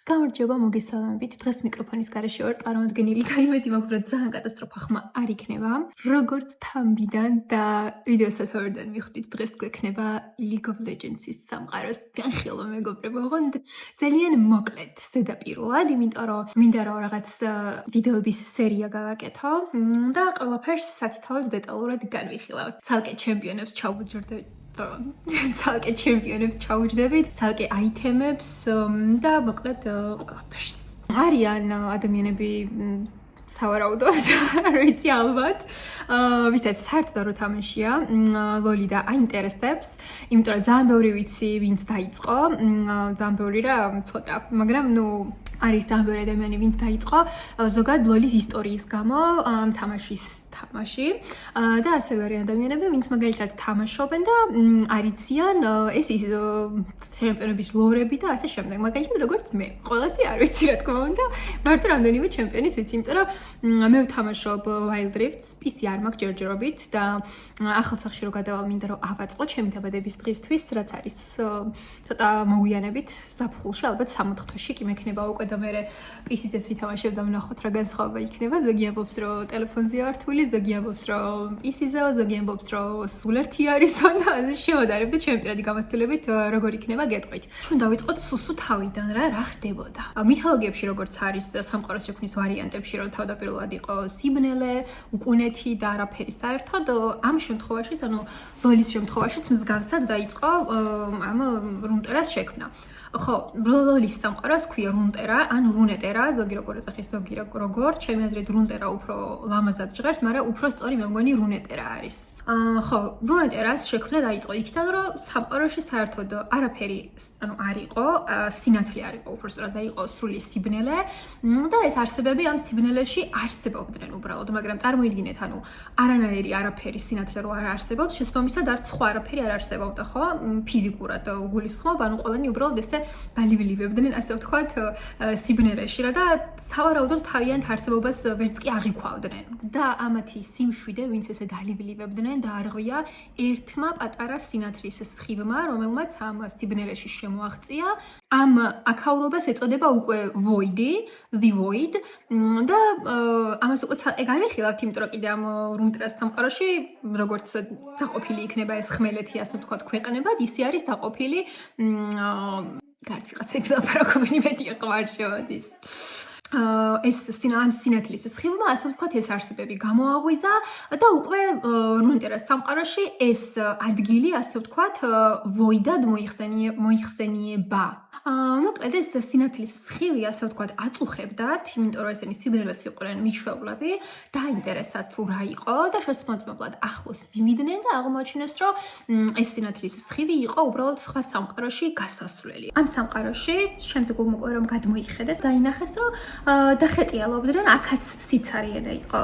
გამარჯობა, მოგესალმებით. დღეს მიკროფონის გარეშე ვარ წარმოადგენილი და იმედი მაქვს, რომ ძალიან კატასტროფა ხმა არ იქნება. როგორც თამბიდან და ვიდეოსათაურიდან მიხვდით, დღეს გვექნება League of Legends-ის სამყაროს განხილვა მეგობრებო. ოღონდ ძალიან მოკლედ ზედაპირულად, იმიტომ რომ მინდა რომ რაღაც ვიდეოების სერია გავაკეთო და ყველაფერს სათითაოდ დეტალურად განვიხილავთ. ცალკე ჩემპიონებს ჩავუჯერდებით. ცალკე ჩემპიონებს ჩავუჯდებით, ცალკე აითემებს და მოკლედ ყველაფერს. არიან ადამიანები სავარაუდოდ, არ ვიცი ალბათ, ვისაც საერთოდ არ უთამაშია ლოლი და აინტერესებს, იმიტომ რომ ძალიან ბევრი ვიცი, ვინც დაიწყო, ძალიან ბევრი რა ცოტა, მაგრამ არის ძალიან ბევრი ადამიანი, ვინც დაიწყო ზოგადად ლოლის ისტორიის გამო თამაში და ასევე არიან ადამიანები, ვინც მაგალითად თამაშობენ და არიციან ეს ის ჩემპიონების ლორები და ასე შემდეგ. მაგალითად როგორც მე, ყველასი არ ვიცი რა თქმა უნდა, მარტო რამდენიმე ჩემპიონის ვიცი, იმიტომ რომ მე ვთამაშობ Wild Rifts, PC არ მაქვს ჯერჯერობით და ახალ სახში რო გადავალ, მინდა რომ ავაწყო ჩემი დაბადების დღისთვის, რაც არის ცოტა მოგვიანებით ზაფხულში, ალბათ 60 თვეში კი მექნება უკვე და მე PC-ზეც ვითამაშებ და ვნახოთ რა განსხვავება იქნება. ზოგი ამბობს რომ ტელეფონზე ვართული, ზოგი ამბობს რომ PC-ზეო, ზოგი ამბობს რომ სულ ერთი არისო და ასე შევადარებ და ჩემი პირადი გამოცდილებით როგორ იქნება გეტყვით. ჩვენ დავიწყოთ სუსუ თავიდან რა ხდებოდა. მითოლოგიებში როგორც არის სამყაროს შექმნის ვარიანტებში რომ თავდაპირველად იყო სიბნელე, უკუნეთი და არაფერი საერთოდ, ამ შემთხვევაშიც, ანუ ლოლის შემთხვევაშიც მსგავსად დაიწყო ამ რუნტერას შექმნა. ხო, ლოლის სამყაროს ქვია რუნტერა, ან რუნეტერა, ზოგი როგორ ეძახის, ზოგი როგორ, ჩემი აზრით რუნტერა უფრო ლამაზად ჟღერს, მაგრამ უფრო სწორი მე მგონი რუნეტერა არის. ხო, რუნეტერას შექმნა დაიწყო იქიდან, რომ სამყაროში საერთოდ არაფერი, ანუ არ იყო, სინათლე არ იყო, უბრალოდ იყო სრული სიბნელე და ეს არსებები ამ სიბნელეში არსებობდნენ უბრალოდ, მაგრამ წარმოიდგინეთ, ანუ არანაირი არაფერი სინათლე რო არ არსებობს, შესაბამისად არც სხვა არაფერი არ არსებობდა, ხო? ფიზიკურად გულისხმობ, ანუ ყველანი უბრალოდ ესე დალივილივებდნენ, ასე ვთქვათ, სიბნელეში რა და სავარაუდოდ თავიანთ არსებობას ვერც კი აღიქვავდნენ. და ამათი სიმშვიდე, ვინც ესე დალივილივებდნენ დაარღვია ერთმა პატარა სინათლის სხივმა, რომელმაც ამ სიბნელეში შემოაღწია. ამ აქაურობას ეწოდება უკვე Void-ი, The Void და ამას უკვე განვიხილავთ, იმიტომ რომ კიდე ამ რუნტერას სამყაროში, როგორც დაყოფილი იქნება ეს ხმელეთი, ასე ვთქვათ, ქვეყნებად, ისე არის დაყოფილი გარეთ ვიღაცები ლაპარაკობენ, იმედია ხმარ შეოდის. ეს სინათლის სხივმა, ასე ვთქვათ, ეს არსებები გამოაღვიძა და უკვე რუნტერას სამყაროში ეს ადგილი, ასე ვთქვათ, ვოიდად მოიხსენიება. მოკლედ ეს სინათლის სხივი, ასე ვთქვათ, აწუხებდათ, იმიტომ რომ ესენი სიბნელეს იყვნენ მიჩვეულები, დაინტერესათ თუ რა იყო და შესაძლებლად ახლოს მივიდნენ და აღმოაჩინეს, რომ ეს სინათლის სხივი იყო უბრალოდ სხვა სამყაროში გასასვლელი. ამ სამყაროში შემდეგ უკვე რომ გადმოიხედეს, დაინახეს, რომ დახეტიალობდნენ, აქაც სიცარიელე იყო,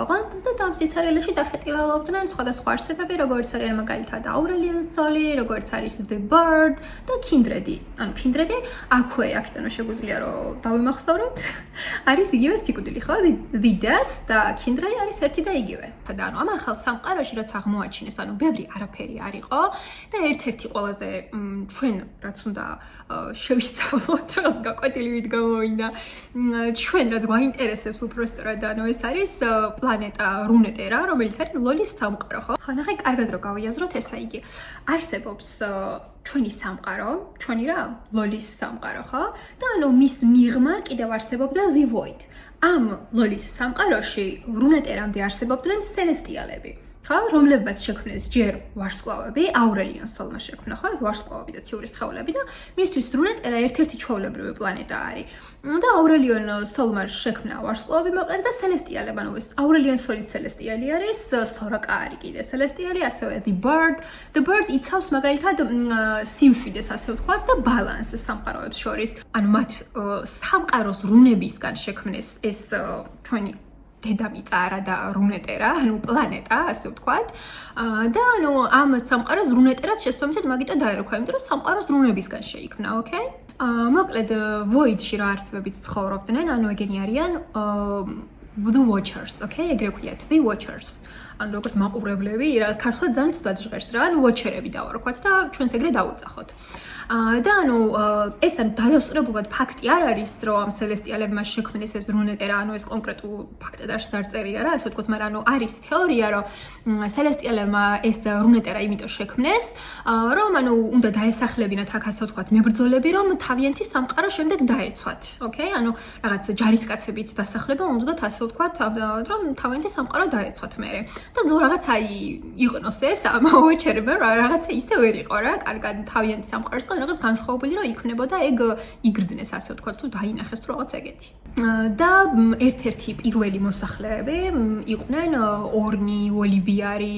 და ამ სიცარიელეში დახეტიალობდნენ სხვადასხვა არსებები, როგორც არის მაგალითად Aurelion Sol-ი, როგორც არის The Bird და Kindred-ი. ანუ Kindred-ი აქვე აქედან შეგვიძლია რომ დავიმახსოვროთ. არის იგივე სიკვდილი, ხო? The Death და Kindred არის ერთი და იგივე. და ანუ ამ ახალ სამყაროში რაც აღმოაჩინეს, ანუ ბევრი არაფერი არ იყო და ერთ-ერთი ყველაზე ჩვენ რაც უნდა შევისწავლოთ, რაღაც გაკვეთილი ვით გამოვიდა. ჩვენ რაც გვაინტერესებს უბრალოდ ანუ ეს არის პლანეტა რუნეტერა, რომელიც არის ლოლის სამყარო, ხო? ხანახი კარგად რო გავიაზროთ, ესა იგი არსებობს ჩვენი სამყარო, ჩვენი რა, ლოლის სამყარო, ხო? და ანუ მის მიღმა კიდევ არსებობდა The Void. ამ ლოლის სამყაროში რუნეტერამდე არსებობდნენ სელესტიალები. ხო, რომლებიც შექმნეს ჯერ ვარსკვლავები, Aurelion Sol-მა შექმნა, ხო, ვარსკვლავები და ციური სხეულები და მისთვის რუნეტერა ერთ-ერთი ჩვეულებრივი პლანეტა არის. და Aurelion Sol-მა შექმნა ვარსკვლავები მოკლედ და სელესტიალები, ანუ ეს Aurelion Sol-ი სელესტიალი არის, Soraka არის კიდე სელესტიალი, ასევე The Bird. The Bird იცავს მაგალითად სიმშვიდეს, ასე ვთქვათ, და ბალანსს სამყაროებს შორის. ანუ მათ სამყაროს რუნებისგან შექმნეს ეს ჩვენი დედამიწა არა და რუნეტერა, ანუ პლანეტა, ასე ვთქვათ. და ანუ ამ სამყაროს რუნეტერაც შესაბამისად მაგიტო დაერქვა, იმიტომ რომ სამყაროს რუნებისგან შეიქმნა, ოკეი? მოკლედ Void-ში რა არსებებიც ცხოვრობდნენ, ანუ ეგენი არიან The Watchers, ოკეი? ეგრე ქვიათ, The Watchers. ან როგორც მაყურებლები, რაღაც ქართულად ძალიან ცუდად ჟღერს რა, ანუ ვოჩერები დავარქვათ და ჩვენც ეგრე დავუწახოთ. და ანუ ეს დადასტურებულად ფაქტი არ არის, რომ ამ სელესტიალებმა შექმნეს ეს რუნეტერა, ანუ ეს კონკრეტულ ფაქტად არ წერია რა, ასე ვთქვათ, მაგრამ ანუ არის თეორია, რომ სელესტიალებმა ეს რუნეტერა იმიტომ შექმნეს, რომ ანუ უნდა დაესახლებინათ აქ ასე ვთქვათ, მებრძოლები, რომ თავიანთი სამყარო შემდეგ დაეცვათ. ოკეი? ანუ რაღაც ჯარისკაცებით დასახლება უნდათ ასე ვთქვათ, რომ თავიანთი სამყარო დაეცვათ მერე. და ნუ რაღაც აი იყნოს ეს ამოვაჩერებენ, რაღაცა ისე ვერ იყო რა, კარგად თავიანთი სამყაროს რაღაც განსხვავებული რომ იქნებოდა ეგ იგრძნეს ასე ვთქვათ თუ დაინახეს თუ რაღაც ეგეთი. და ერთ-ერთი პირველი მოსახლეები იყვნენ ორნი, ოლიბიარი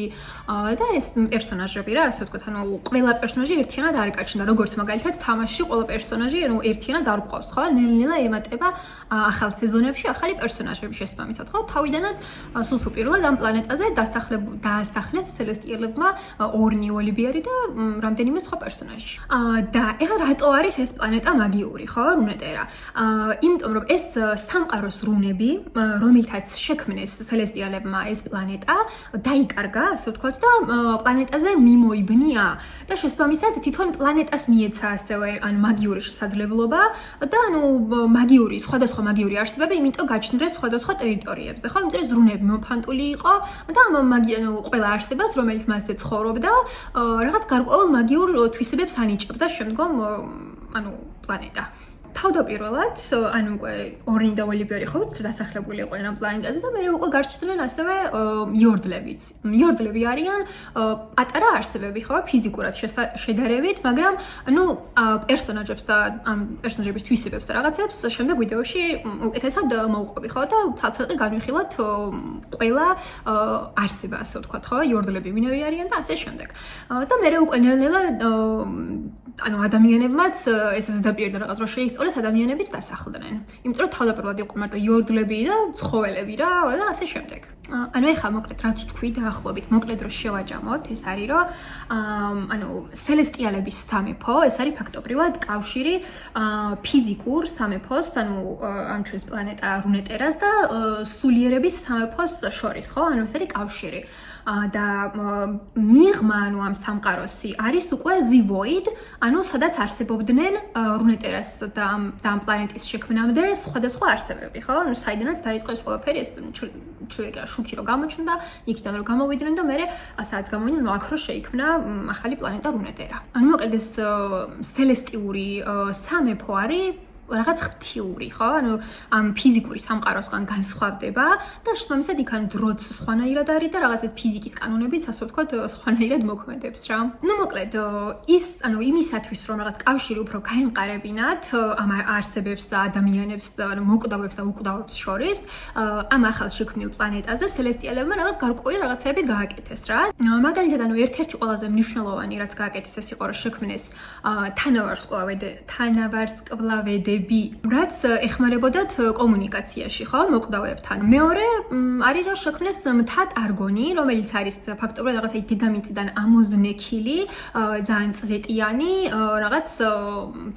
და ეს პერსონაჟები რა, ასე ვთქვათ, ანუ ყველა პერსონაჟი ერთიანად არ გაჩნდა, როგორც მაგალითად თამაშში ყველა პერსონაჟი ანუ ერთიანად არ გვყავს, ხო? ნელ-ნელა ემატება ახალ სეზონებში ახალი პერსონაჟები შესაბამისად, ხო? თავიდანაც სულ პირველად ამ პლანეტაზე დაასახლეს სელესტიელებმა ორნი, ოლიბიარი და რამდენიმე სხვა პერსონაჟი. და ეხლა რატო არის ეს პლანეტა მაგიური, ხო? რუნეტერა. იმიტომ რომ ეს სამყაროს რუნები, რომელთაც შექმნეს სელესტიალებმა ეს პლანეტა, დაიკარგა, ასე ვთქვათ და პლანეტაზე მიმოიბნია და შესაბამისად თვითონ პლანეტას მიეცა ასევე ან მაგიური შესაძლებლობა და ანუ მაგიური, სხვადასხვა მაგიური არსებები, იმიტომ გაჩნდნენ სხვადასხვა ტერიტორიებზე, ხო? იმიტომ ეს რუნები მომფანტული იყო და ანუ ყველა არსებას, რომელიც მასზე ცხოვრობდა, რაღაც გარკვეულ მაგიურ თვისებებს ანიჭებდა შემდგომ ანუ პლანეტა. თავდაპირველად, ანუ უკვე ორნი და ოლიბიარი ხო დასახლებული იყვნენ ამ პლანეტაზე და მერე უკვე გარჩდნენ ასევე იორდლებიც. იორდლები არიან პატარა არსებები, ხო, ფიზიკურად შედარებით, მაგრამ ანუ პერსონაჟებს და ამ პერსონაჟების თვისებებს და რაღაცებს შემდეგ ვიდეოში უკეთესად მოვყვები, ხო და ცალ-ცალკე განვიხილოთ ყველა არსება, ასე ვთქვათ, ხო, იორდლები ვინები არიან და ასე შემდეგ. და მერე უკვე ნელ-ნელა ანუ ადამიანებმაც ეს ზედაპირდა რაღაც რო შეისწავლეს ადამიანებიც დასახლდნენ. იმიტომ რომ თავდაპირველად იყო მარტო იორდლები და ცხოველები რა და ასე შემდეგ. ანუ ეხლა მოკლედ რაც ვთქვი დაახლოებით, მოკლედ რო შევაჯამოთ, ეს არის რომ ანუ სელესტიალების სამეფო, ეს არის ფაქტობრივად კავშირი ფიზიკურ სამეფოს, ანუ ამ ჩვენს პლანეტა რუნეტერას და სულიერების სამეფოს შორის, ხო? ანუ ეს არის კავშირი. და მიღმა ანუ ამ სამყაროსი არის უკვე The Void, ანუ სადაც არსებობდნენ რუნეტერას და ამ პლანეტის შექმნამდე სხვადასხვა არსებები, ხო? ანუ საიდანაც დაიწყო ეს ყველაფერი, ეს შუქი რო გამოჩნდა, იქიდან რო გამოვიდნენ და მერე სადაც გამოვიდნენ, აქ რო შეიქმნა ახალი პლანეტა რუნეტერა. ანუ მოკლედ ეს სელესტიური სამეფო არის რაღაც ღვთიური, ხო? ანუ ამ ფიზიკური სამყაროსგან განსხვავდება და შესაბამისად იქან დროც სხვანაირად არის და რაღაც ეს ფიზიკის კანონებიც, ასე ვთქვათ, სხვანაირად მოქმედებს რა. ნუ მოკლედ ის, ანუ იმისათვის რომ რაღაც კავშირი უფრო გაემყარებინათ ამ არსებებს და ადამიანებს, ანუ მოკვდავებს და უკვდავებს შორის, ამ ახალ შექმნილ პლანეტაზე სელესტიალებმა რაღაც გარკვეული რაღაცები გააკეთეს რა. მაგალითად, ანუ ერთ-ერთი ყველაზე მნიშვნელოვანი რაც გააკეთეს ეს იყო რომ შექმნეს თანავარსკვლავედი რაც ეხმარებოდათ კომუნიკაციაში, ხო, მოკვდავებთან. მეორე არის რომ შექმნეს მთად არგონი, რომელიც არის ფაქტობრივად რაღაცა დედამიწიდან ამოზნექილი, ძალიან წვეტიანი, რაღაც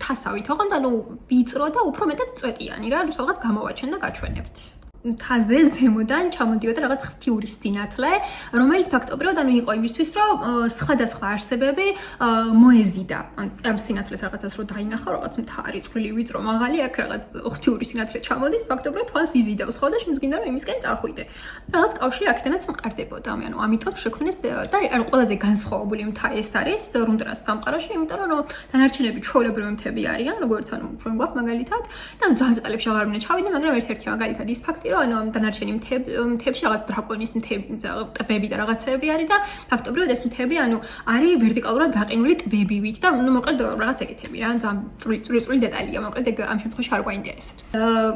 თასავით, ოღონდ ანუ ვიწრო და უფრო მეტად წვეტიანი რა, რაღაც გამოვაჩენდა გაჩვენებთ. მთაზე ზემოდან ჩამოდიოდა რაღაც ღვთიური სინათლე, რომელიც ფაქტობრივად ანუ იყო იმისთვის, რომ სხვადასხვა არსებები მოეზიდა. ამ სინათლეს რაღაცას რო დაინახა, რაღაც მთარი, წვრილი, ვიწრო, მაღალი, აქ რაღაც ღვთიური სინათლე ჩამოდის, ფაქტობრივად თვალს იზიდავს, ხო და შემდგინდა რომ იმისკენ წახვიდე. რაღაც კავშირი აქედანაც მყარდებოდა, ანუ ამიტომ შექმნეს და ანუ ყველაზე განსხვავებული მთა ეს არის რუნტერას სამყაროში, იმიტომ რომ დანარჩენები ჩვეულებრივი მთები არიან, როგორც ანუ ჩვენ გვაქვს მაგალითად და ძალიან წყალებში აღარ უნდა ჩავიდე, მაგრამ ერთ-ერთი მაგალითად ის ფაქტი ანუ ამ დანარჩენი მთებში რაღაც დრაკონის ტბები და რაღაცები არის და ფაქტობრივად ეს მთები ანუ არის ვერტიკალურად გაყინული ტბებივით და ნუ მოკლედ რაღაც ეგეთები რა, ძალიან წვრილი დეტალია, მოკლედ ეგ ამ შემთხვევაში არ გვაინტერესებს.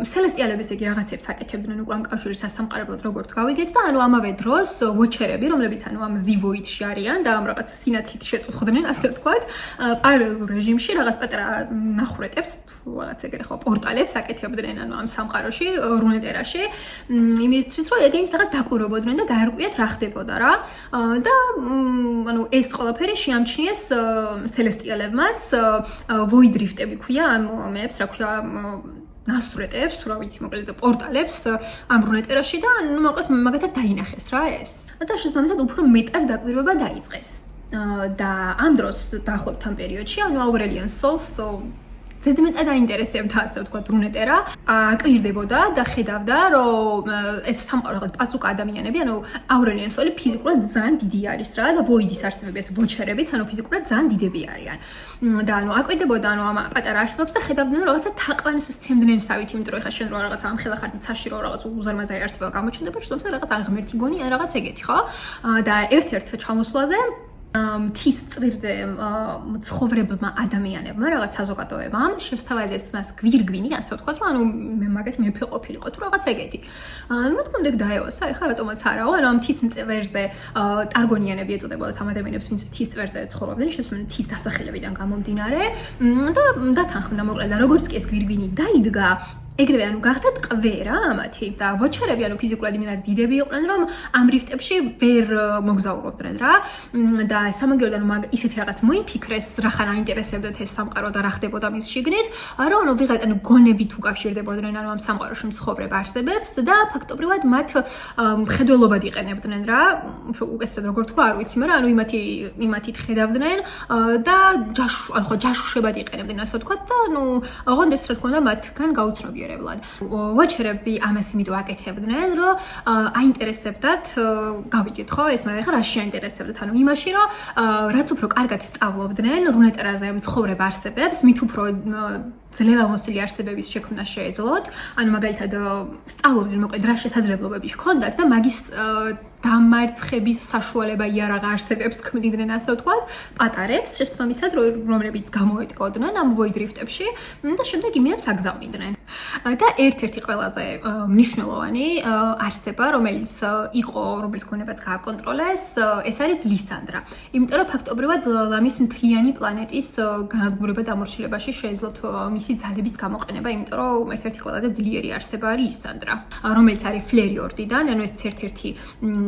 სელესტიალების იგი რაღაცებს აკეთებდნენ უკვე ამ კავშირის დასამყარებლად როგორც გავიგეთ და ანუ ამავე დროს ვოჩერები, რომლებიც ანუ ამ The Void-ში არიან და ამ რაღაც სინათლით შეწუხდნენ, ასე ვთქვათ, პარალელურ რეჟიმში რაღაც პატარა ნახრეტებს, რაღაც ეგრე ხო, პორტალებს აკეთებდნენ ანუ ამ სამყაროში, რუნეტერაში იმისთვის რომ ეგენის რაღაც დაკვირვებოდნენ და გაერკვიათ რა ხდებოდა რა და ანუ ეს ყველაფერი შეამჩნიეს სელესტიალებმაც void rift-ები ქვია ამ მეებს რა ქვია ნასვრეტებს, თუ რა ვიცი, მოკლედ პორტალებს ამ რუნეტერაში და მოკლედ მაგათაც დაინახეს რა ეს. და შესაბამისად უფრო მეტად დაკვირვება დაიწყეს. და ამ დროს დაახლოებით ამ პერიოდში, ანუ Aurelian Sols ზედმეტად აინტერესებდა, ასე ვთქვათ, რუნეტერა, აკვირდებოდა და ხედავდა, რომ ეს სამყარო რაღაც პაწუკა ადამიანები, ანუ Aurelian Sols ფიზიკურად ძალიან დიდი არის რა და Void-ის არსებები, ეს ვოჩერებიც, ანუ ფიზიკურად ძალიან დიდები არიან. და ანუ აკვირდებოდა, ანუ ამ პატარა არსებობს და ხედავდნენ, რომ რაღაცა თაყვანს სცემდნენ-სავით, იმიტომ რომ ეხლა შენ რო რაღაც ამ ხელახარდი ცაში რო რაღაც უზარმაზარი არსება გამოჩნდება, შესაძლოა რაღაც აღმერთი გონი ან რაღაც ეგეთი, ხო? და ერთ-ერთ ჩამოსვლაზე მთის წვერზე მცხოვრებმა ადამიანებმა, რაღაც საზოგადოებამ შესთავაზეს მას გვირგვინი, ასე ვთქვათ, რომ ანუ მე მაგეთ მეფე ყოფილიყო თუ რაღაც ეგეთი. რა თქმა უნდა დაეოსა, ეხლა რატომაც არაო, ანუ ამ მთის წვერზე ტარგონიანები ეწოდებოდათ ამ ადამიანებს, ვინც მთის წვერზე ცხოვრობდნენ, შესაძლოა მთის დასახელებიდან გამომდინარე და დათანხმდა მოკლედ და როგორც კი ეს გვირგვინი დაიდგა, ეგრევე ანუ გახდათ ყვერა ამათი და ვოჩერები ანუ ფიზიკურად იმენად დიდები იყვნენ რომ ამ რიფტებში ვერ მოგზაურობდნენ რა და სამაგიეროდ ანუ ისეთი რაღაც მოიფიქრეს რახან აინტერესებდათ ეს სამყარო და რა ხდებოდა მის შიგნით რომ ანუ ვიღაც ანუ გონებით უკავშირდებოდნენ ანუ ამ სამყაროში მცხოვრებ არსებებს და ფაქტობრივად მათ მხედველობად იყენებდნენ რა უკეთესად როგორ თქვა არ ვიცი მაგრამ ანუ იმათით ხედავდნენ და ჯაშუშებად იყენებდნენ ასე ვთქვათ და ანუ ოღონდ ეს რა თქმა უნდა მათგან გაუცნობიერებდა ვოჩერები ამას იმიტომ აკეთებდნენ, რომ აინტერესებდათ, გავიგეთ ხო, ეს მაგრამ ეხლა რაში აინტერესებდათ, ანუ იმაში, რომ რაც უფრო კარგად სწავლობდნენ რუნეტერაზე მცხოვრებ არსებებს, მით უფრო ძლევამოსილი არსებების შექმნა შეეძლოთ, ანუ მაგალითად სწავლობდნენ მოკლედ რა შესაძლებლობები ჰქონდათ და მაგის დამარცხების საშუალება იარაღ არსებებს ქმნიდნენ ასე ვთქვათ, პატარებს შესაბამისად რომლებიც გამოეტყოდნენ ამ void rift-ებში და შემდეგ იმებს აგზავნიდნენ. და ერთ-ერთი ყველაზე მნიშვნელოვანი არსება, რომელიც იყო, რომელიც გონებაც გააკონტროლეს, ეს არის ლისანდრა. იმიტომ რომ ფაქტობრივად ლამის მთლიანი პლანეტის განადგურება დამორჩილებაში შეეძლოთ მისი ძალების გამოყენება, იმიტომ რომ ერთ-ერთი ყველაზე ძლიერი არსება არის ლისანდრა, რომელიც არის ფლერიორდიდან, ანუ ეს ერთ-ერთი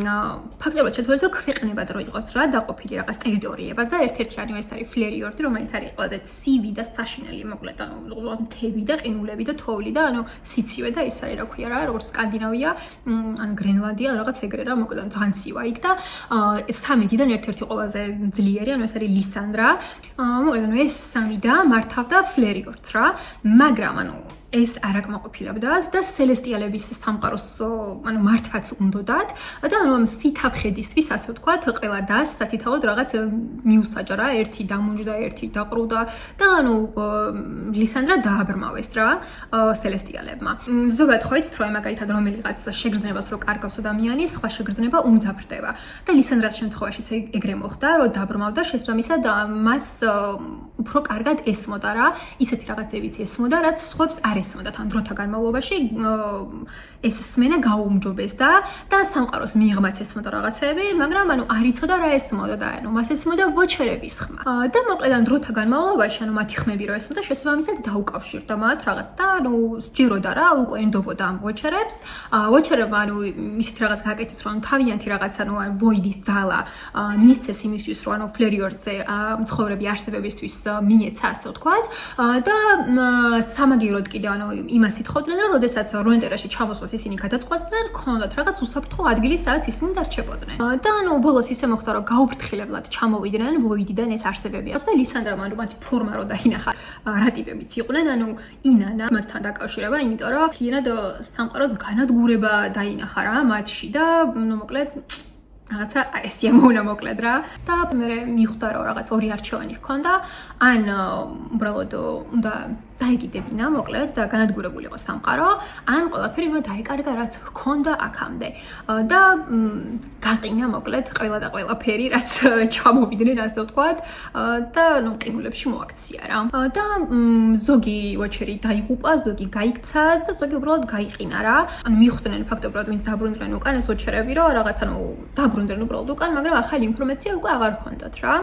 ფაქტობრივად შეცვალეთ, რომ ქვეყნებად რო იყოს რა დაყოფილი რაღაც ტერიტორიებად და ერთ-ერთი ანუ ეს არის ფლერიორდი, რომელიც არის ყველაზე ცივი და საშინელი, მოკლედ ანუ მთები და ყინულები და თოვლი და ანუ სიცივე და ის არის რა ქვია რა, როგორც სკანდინავია, ან გრენლანდია, რაღაც ეგრე რა, მოკლედ ძალიან ცივა იქ და ეს სამი დიდან ერთ-ერთი ყველაზე ძლიერი, ანუ ეს არის ლისანდრა. მოკლედ ანუ ეს სამი და მართავდა ფლერიორდს რა, მაგრამ ანუ ეს არ აკმაყოფილებდათ და სელესტიალების სამყაროს ანუ მართვაც უნდოდათ და ანუ ამ სითაფხედისთვის ასე ვთქვათ ყველა დას სათითაოდ რაღაც მიუსაჯა რა ერთი დამუნჯდა ერთი დაყრუდა და ანუ ლისანდრა დააბრმავეს რა სელესტიალებმა ზოგადად ხო იცით რომ მაგალითად რომელიღაც შეგრძნებას რო კარგავს ადამიანი სხვა შეგრძნება უმძაფრდება და ლისანდრას შემთხვევაშიც ეგრე მოხდა რომ დააბრმავდა შესაბამისად მას უფრო კარგად ესმოდა რა ისეთი რაღაცებიც ესმოდა რაც სხვებს არ ესმოდათ ან დროთა განმავლობაში ეს სმენა გაუმჯობესდა და სამყაროს მიღმაც ესმოდა რაღაცები, მაგრამ ანუ არ იცოდა რა ესმოდა და ანუ მას ესმოდა ვოჩერების ხმა. და მოკლედ ან დროთა განმავლობაში ანუ მათი ხმები რო ესმოდა შესაბამისად დაუკავშირდა მათ რაღაც და ანუ სჯეროდა რა უკვე ენდობოდა ამ ვოჩერებს. ვოჩერებმა ანუ ისეთ რაღაც გააკეთეს რომ თავიანთი რაღაც ანუ ვოიდის ძალა მიისცეს იმისთვის რომ ანუ ფლერიორდზე მცხოვრები არსებებისთვის მიეცა ასე ვთქვათ და სამაგიეროდ კიდე ანუ იმას ითხოვდნენ რომ როდესაც რუნეტერაში ჩამოსვლას ისინი გადაწყვეტდნენ, ქონდათ რაღაც უსაფრთხო ადგილი, სადაც ისინი დარჩებოდნენ. და ანუ ბოლოს ისე მოხდა, რომ გაუფრთხილებლად ჩამოვიდნენ ვოიდიდან ეს არსებები. და ლისანდრამ ანუ მათი ფორმა რო დაინახა, რა ტიპებიც იყვნენ, ანუ ინანა მათთან დაკავშირება, იმიტომ რომ მთლიანად სამყაროს განადგურება დაინახა რა მათში და ნუ მოკლედ რაღაცა ეს სიამოვნა მოკლედ რა და მე მიხვდა რომ რაღაც ორი არჩევანი ჰქონდა ან უბრალოდ უნდა დაეკიდებინა მოკლედ და განადგურებულიყო სამყარო ან ყველაფერი უნდა დაეკარგა რაც ჰქონდა აქამდე და გაყინა მოკლედ ყველა და ყველაფერი რაც ჩამოვიდნენ ასე ვთქვათ და ნუ ყინულებში მოაქცია რა და ზოგი ვოჩერი დაიღუპა ზოგი გაიქცა და ზოგი უბრალოდ გაიყინა რა ანუ მიხვდნენ ფაქტობრივად ვინც დაბრუნდნენ უკან ეს ვოჩერები რომ რაღაც ანუ დაბრუნდნენ უბრალოდ უკან მაგრამ ახალი ინფორმაცია უკვე აღარ ჰქონდათ რა